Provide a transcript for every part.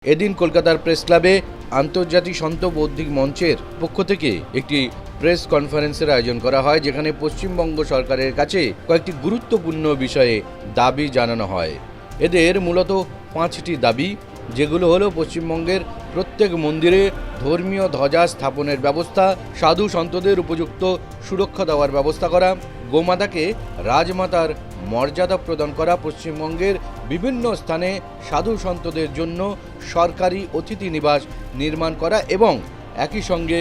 এদিন কলকাতার প্রেস ক্লাবে আন্তর্জাতিক সন্ত বৌদ্ধিক মঞ্চের পক্ষ থেকে একটি প্রেস কনফারেন্সের আয়োজন করা হয়, যেখানে পশ্চিমবঙ্গ সরকারের কাছে কয়েকটি গুরুত্বপূর্ণ বিষয়ে দাবি জানানো হয়। এদের মূলত 5টি দাবি, যেগুলো হলো পশ্চিমবঙ্গের প্রত্যেক মন্দিরে ধর্মীয় ধ্বজা স্থাপনের ব্যবস্থা, সাধু সন্তদের উপযুক্ত সুরক্ষা দেওয়ার ব্যবস্থা করা, গোমাতাকে রাজমাতার মর্যাদা প্রদান করা, পশ্চিমবঙ্গের বিভিন্ন স্থানে সাধু সন্তদের জন্য সরকারি অতিথি নিবাস নির্মাণ করা এবং একই সঙ্গে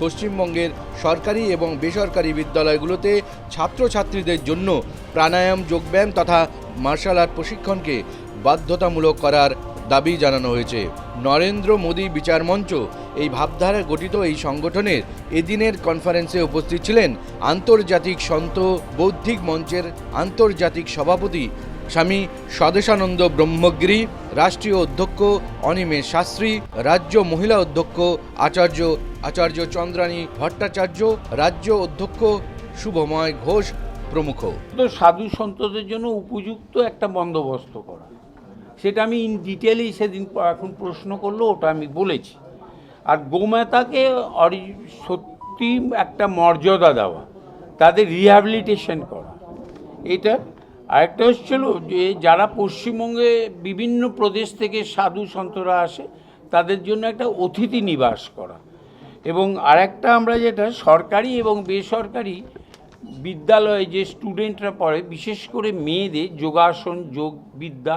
পশ্চিমবঙ্গের সরকারি এবং বেসরকারি বিদ্যালয়গুলোতে ছাত্রছাত্রীদের জন্য প্রাণায়াম, যোগব্যায়াম তথা মার্শাল আর্ট প্রশিক্ষণকে বাধ্যতামূলক করার দাবি জানানো হয়েছে। নরেন্দ্র মোদী বিচার মঞ্চ এই ভাবধারায় গঠিত এই সংগঠনের এদিনের কনফারেন্সে উপস্থিত ছিলেন আন্তর্জাতিক সন্ত বৌদ্ধিক মঞ্চের আন্তর্জাতিক সভাপতি স্বামী স্বদেশানন্দ ব্রহ্মগিরি, রাষ্ট্রীয় অধ্যক্ষ অনিমেষ শাস্ত্রী, রাজ্য মহিলা অধ্যক্ষ আচার্য চন্দ্রানী ভট্টাচার্য, রাজ্য অধ্যক্ষ শুভময় ঘোষ প্রমুখ। তো সাধু সন্তদের জন্য উপযুক্ত একটা বন্দোবস্ত করা, সেটা আমি ইন ডিটেলেই সেদিন এখন প্রশ্ন করলো, ওটা আমি বলেছি। আর গোমাতাকে সত্যি একটা মর্যাদা দেওয়া, তাদের রিহ্যাবিলিটেশন করা, এটা। আরেকটা হচ্ছিল যে যারা পশ্চিমবঙ্গে বিভিন্ন প্রদেশ থেকে সাধু সন্তরা আসে, তাদের জন্য একটা অতিথি নিবাস করা। এবং আরেকটা আমরা যেটা সরকারি এবং বেসরকারি বিদ্যালয়ে যে স্টুডেন্টরা পড়ে, বিশেষ করে মেয়েদের যোগাসন, যোগ বিদ্যা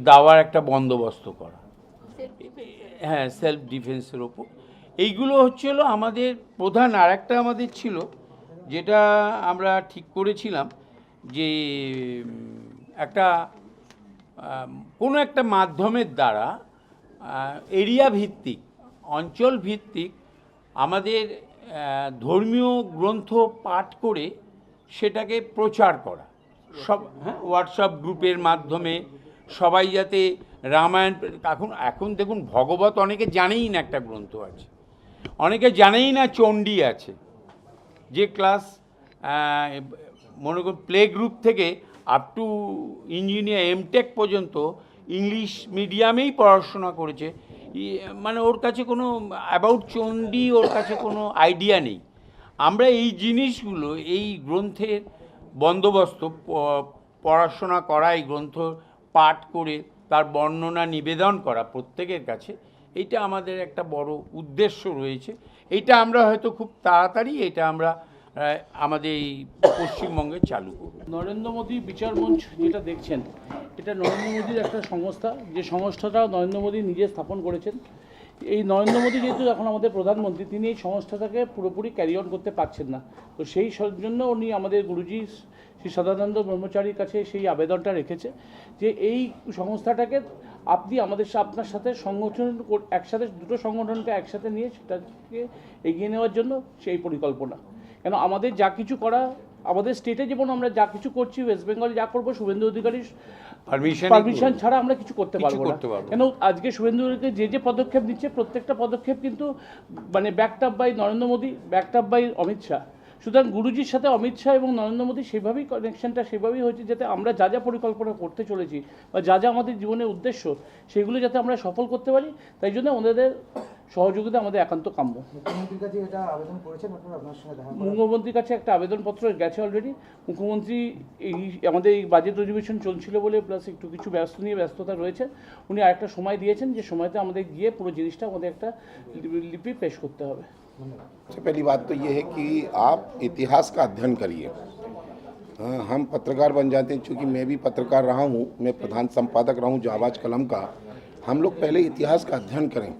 দেওয়ার একটা বন্দোবস্ত করা, হ্যাঁ, সেলফ ডিফেন্সের ওপর। এইগুলো হচ্ছিল আমাদের প্রধান। আরেকটা আমাদের ছিল, যেটা আমরা ঠিক করেছিলাম যে একটা কোনো একটা মাধ্যমের দ্বারা এরিয়া ভিত্তিক, অঞ্চল ভিত্তিক আমাদের ধর্মীয় গ্রন্থ পাঠ করে সেটাকে প্রচার করা, সব, হ্যাঁ, হোয়াটসঅ্যাপ গ্রুপের মাধ্যমে সবাই যাতে রামায়ণ, এখন দেখুন ভগবত অনেকে জানেই না একটা গ্রন্থ আছে, অনেকে জানেই না চণ্ডী আছে। যে ক্লাস মনে করুন প্লে গ্রুপ থেকে আপ টু ইঞ্জিনিয়ার এমটেক পর্যন্ত ইংলিশ মিডিয়ামেই পড়াশোনা করেছে, মানে ওর কাছে কোনো অ্যাবাউট চণ্ডী ওর কাছে কোনো আইডিয়া নেই। আমরা এই জিনিসগুলো, এই গ্রন্থের বন্দোবস্ত, পড়াশোনা করা, এই গ্রন্থ পাঠ করে তার বর্ণনা নিবেদন করা প্রত্যেকের কাছে, এইটা আমাদের একটা বড় উদ্দেশ্য রয়েছে। এইটা আমরা হয়তো খুব তাড়াতাড়ি এটা আমরা আমাদের এই পশ্চিমবঙ্গে চালু করব। নরেন্দ্র মোদী বিচার মঞ্চ যেটা দেখছেন, এটা নরেন্দ্র মোদীর একটা সংস্থা, যে সংস্থাটা নরেন্দ্র মোদী নিজে স্থাপন করেছেন। এই নরেন্দ্র মোদী যেহেতু এখন আমাদের প্রধানমন্ত্রী, তিনি এই সংস্থাটাকে পুরোপুরি ক্যারি অন করতে পারছেন না, তো সেই জন্য উনি আমাদের গুরুজি শ্রী সদানন্দ ব্রহ্মচারীর কাছে সেই আবেদনটা রেখেছে যে এই সংস্থাটাকে আপনি আপনার সাথে সংগঠন, একসাথে দুটো সংগঠনকে একসাথে নিয়ে সেটাকে এগিয়ে নেওয়ার জন্য সেই পরিকল্পনা। কেন আমাদের যা কিছু করা, আমাদের স্টেটে যেমন আমরা যা কিছু করছি, ওয়েস্ট বেঙ্গলে যা করবো, শুভেন্দু অধিকারীর পারমিশন ছাড়া আমরা কিছু করতে পারবো না। কেন আজকে শুভেন্দু অধিকারী যে পদক্ষেপ নিচ্ছে, প্রত্যেকটা পদক্ষেপ কিন্তু মানে backed up by Narendra Modi, backed up by Amit Shah. সুতরাং গুরুজির সাথে অমিত শাহ এবং নরেন্দ্র মোদী সেভাবেই কানেকশনটা সেভাবেই হয়েছে, যাতে আমরা যা যা পরিকল্পনা করতে চলেছি বা যা যা আমাদের জীবনের উদ্দেশ্য, সেগুলো যাতে আমরা সফল করতে পারি, তাই জন্য ওনাদের সহযোগিতা আমাদের একান্ত কাম্য। মুখ্যমন্ত্রীর কাছে এটা আবেদন করেছেন আপনার সঙ্গে দেখা? মুখ্যমন্ত্রীর কাছে একটা আবেদনপত্র গেছে অলরেডি। মুখ্যমন্ত্রী এই আমাদের এই বাজেট অধিবেশন চলছিল বলে, প্লাস একটু কিছু ব্যস্ততা রয়েছে, উনি আরেকটা সময় দিয়েছেন, যে সময়তে আমাদের গিয়ে পুরো জিনিসটা আমাদের একটা লিপি পেশ করতে হবে। सबसे पहली बात तो ये है कि आप इतिहास का अध्ययन करिए। हम पत्रकार बन जाते हैं, चूँकि मैं भी पत्रकार रहा हूँ, मैं प्रधान संपादक रहा हूँ जाबाज कलम का। हम लोग पहले इतिहास का अध्ययन करें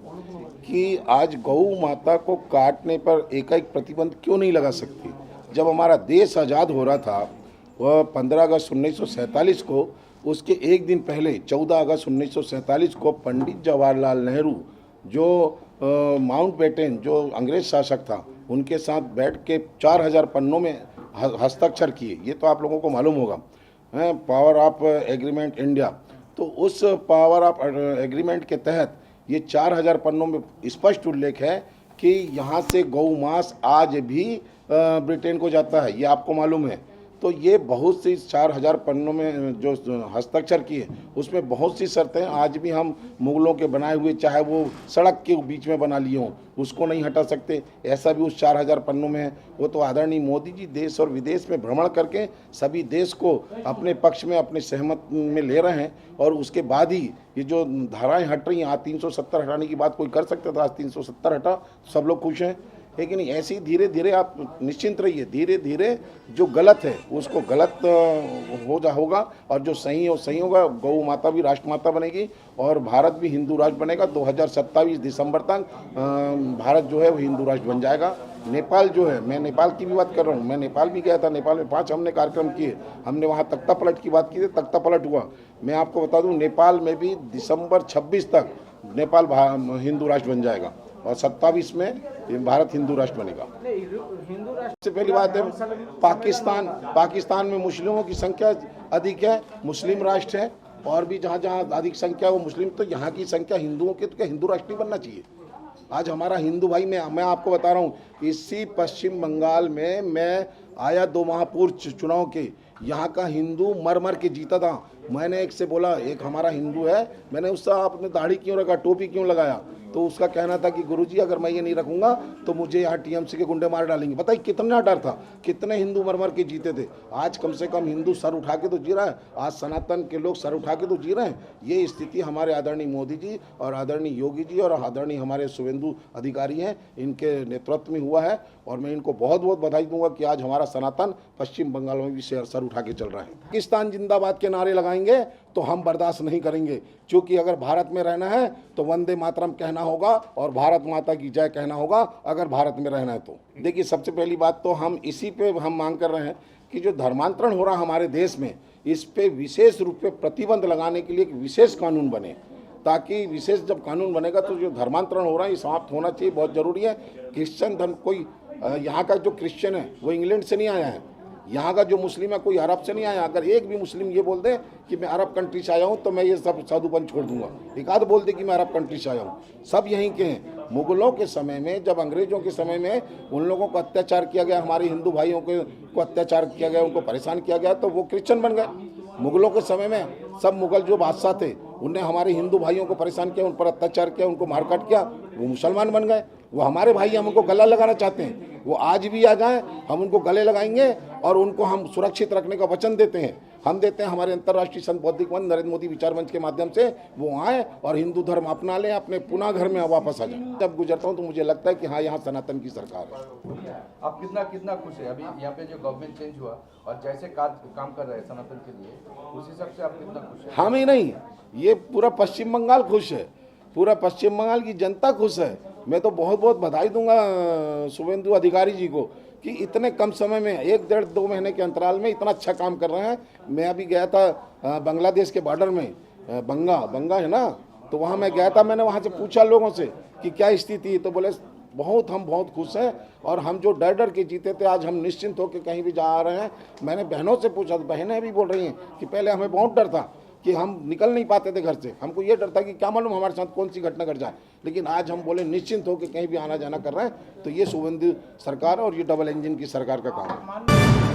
कि आज गौ माता को काटने पर एकाएक प्रतिबंध क्यों नहीं लगा सकती। जब हमारा देश आज़ाद हो रहा था, वह 15 अगस्त 1947 को, उसके एक दिन पहले 14 अगस्त 1947 को पंडित जवाहरलाल नेहरू, जो माउंटबेटन जो अंग्रेज शासक था, उनके साथ बैठ के 4000 पन्नों में हस्ताक्षर किए। ये तो आप लोगों को मालूम होगा, पावर ऑफ एग्रीमेंट इंडिया। तो उस पावर ऑफ एग्रीमेंट के तहत ये 4000 पन्नों में स्पष्ट उल्लेख है कि यहाँ से गौ मांस आज भी ब्रिटेन को जाता है, ये आपको मालूम है। तो ये बहुत सी 4000 पन्नों में जो हस्ताक्षर किए उसमें बहुत सी शर्तें आज भी हम मुगलों के बनाए हुए, चाहे वो सड़क के बीच में बना लिए हों, उसको नहीं हटा सकते। ऐसा भी उस 4000 पन्नों में है। वो तो आदरणीय मोदी जी देश और विदेश में भ्रमण करके सभी देश को अपने पक्ष में, अपने सहमत में ले रहे हैं, और उसके बाद ही ये जो धाराएं हट रही हैं, आज 370 हटाने की बात कोई कर सकता था, आज 370 हटा, सब लोग खुश हैं। लेकिन ऐसे ही धीरे धीरे आप निश्चिंत रहिए, धीरे धीरे जो गलत है उसको गलत होगा, और जो सही है वो सही होगा। गौ माता भी राष्ट्रमाता बनेगी और भारत भी हिंदू राष्ट्र बनेगा। 2027 दिसंबर तक भारत जो है वो हिंदू राष्ट्र बन जाएगा। नेपाल जो है, मैं नेपाल की भी बात कर रहा हूँ, मैं नेपाल भी गया था। नेपाल में 5 हमने कार्यक्रम किए, हमने वहाँ तख्ता पलट की बात की थी, तख्ता पलट हुआ। मैं आपको बता दूँ, नेपाल में भी दिसंबर 26 तक नेपाल हिंदू राष्ट्र बन जाएगा, और 27 में भारत हिंदू राष्ट्र बनेगा। हिंदू राष्ट्र सबसे पहली बात है, पाकिस्तान में मुस्लिमों की संख्या अधिक है, मुस्लिम राष्ट्र है, और भी जहाँ जहाँ अधिक संख्या है वो मुस्लिम। तो यहाँ की संख्या हिंदुओं की, तो क्या हिंदू राष्ट्र नहीं बनना चाहिए? आज हमारा हिंदू भाई, मैं आपको बता रहा हूँ, इसी पश्चिम बंगाल में मैं आया 2 माह पूर्व चुनाव के, यहाँ का हिंदू मर मर के जीता था। मैंने एक से बोला, एक हमारा हिंदू है, मैंने उससे आपने दाढ़ी क्यों रखा, टोपी क्यों लगाया? तो उसका कहना था कि गुरुजी अगर मैं ये नहीं रखूंगा तो मुझे यहाँ टीएमसी के गुंडे मार डालेंगे। बताइए कितना डर था, कितने हिंदू मर मर के जीते थे। आज कम से कम हिंदू सर उठा के तो जी रहा है, आज सनातन के लोग सर उठा के तो जी रहे हैं। ये स्थिति हमारे आदरणीय मोदी जी और आदरणीय योगी जी और आदरणीय हमारे शुभेंदु अधिकारी हैं, इनके नेतृत्व में हुआ है, और मैं इनको बहुत बहुत बधाई दूंगा कि आज हमारा सनातन पश्चिम बंगाल में भी सर उठा के चल रहा है। पाकिस्तान जिंदाबाद के नारे लगाएंगे तो हम बर्दाश्त नहीं करेंगे, क्योंकि अगर भारत में रहना है तो वंदे मातरम कहना होगा और भारत माता की जय कहना होगा, अगर भारत में रहना है तो। देखिए, सबसे पहली बात तो हम इसी पे हम मांग कर रहे हैं कि जो धर्मांतरण हो रहा है हमारे देश में, इस पे विशेष रूप से प्रतिबंध लगाने के लिए एक विशेष कानून बने, ताकि विशेष जब कानून बनेगा तो जो धर्मांतरण हो रहा है ये समाप्त होना चाहिए, बहुत ज़रूरी है। क्रिश्चियन धर्म, कोई यहाँ का जो क्रिश्चियन है वो इंग्लैंड से नहीं आया है, यहाँ का जो मुस्लिम है कोई अरब से नहीं आया। अगर एक भी मुस्लिम ये बोल दे कि मैं अरब कंट्री से आया हूँ तो मैं ये सब साधुपन छोड़ दूंगा। एक आध बोल दे कि मैं अरब कंट्री से आया हूँ, सब यहीं के हैं। मुगलों के समय में, जब अंग्रेजों के समय में उन लोगों को अत्याचार किया गया, हमारे हिंदू भाइयों को अत्याचार किया गया, उनको परेशान किया गया, तो वो क्रिश्चियन बन गए। मुगलों के समय में सब मुगल जो बादशाह थे उनने हमारे हिंदू भाइयों को परेशान किया, उन पर अत्याचार किया, उनको मारकाट किया, वो मुसलमान बन गए। वो हमारे भाई, हम उनको गला लगाना चाहते हैं, वो आज भी आ जाएं, हम उनको गले लगाएंगे और उनको हम सुरक्षित रखने का वचन देते हैं। हम देते हैं, हमारे अंतर्राष्ट्रीय संत बौद्धिक मंच, नरेंद्र मोदी विचार मंच के माध्यम से वो आए और हिंदू धर्म अपना लें, अपने पुनः घर में वापस आ जाए। जब गुजरता हूँ तो मुझे लगता है कि हाँ, यहाँ सनातन की सरकार है। आप कितना खुश है? अभी यहाँ पे जो गवर्नमेंट चेंज हुआ और जैसे काम कर रहे हैं सनातन के लिए, उस हिसाब से आप कितना खुश है? हम ही नहीं, ये पूरा पश्चिम बंगाल खुश है, पूरा पश्चिम बंगाल की जनता खुश है। मैं तो बहुत बहुत बधाई दूंगा शुभेंदु अधिकारी जी को कि इतने कम समय में, 1 डेढ़ 2 महीने के अंतराल में इतना अच्छा काम कर रहे हैं। मैं अभी गया था बांग्लादेश के बॉर्डर में, बंगा है ना, तो वहाँ मैं गया था। मैंने वहाँ से पूछा लोगों से कि क्या स्थिति है, तो बोले हम बहुत खुश हैं, और हम जो डर के जीते थे आज हम निश्चिंत होकर कहीं भी जा रहे हैं। मैंने बहनों से पूछा, तो बहनें भी बोल रही हैं कि पहले हमें बहुत डर था कि हम निकल नहीं पाते थे घर से, हमको ये डर था कि क्या मालूम हमारे साथ कौन सी घटना घट जाए, लेकिन आज हम बोले निश्चिंत होकर कहीं भी आना जाना कर रहे हैं। तो ये शुभेंदु सरकार और ये डबल इंजन की सरकार का काम है।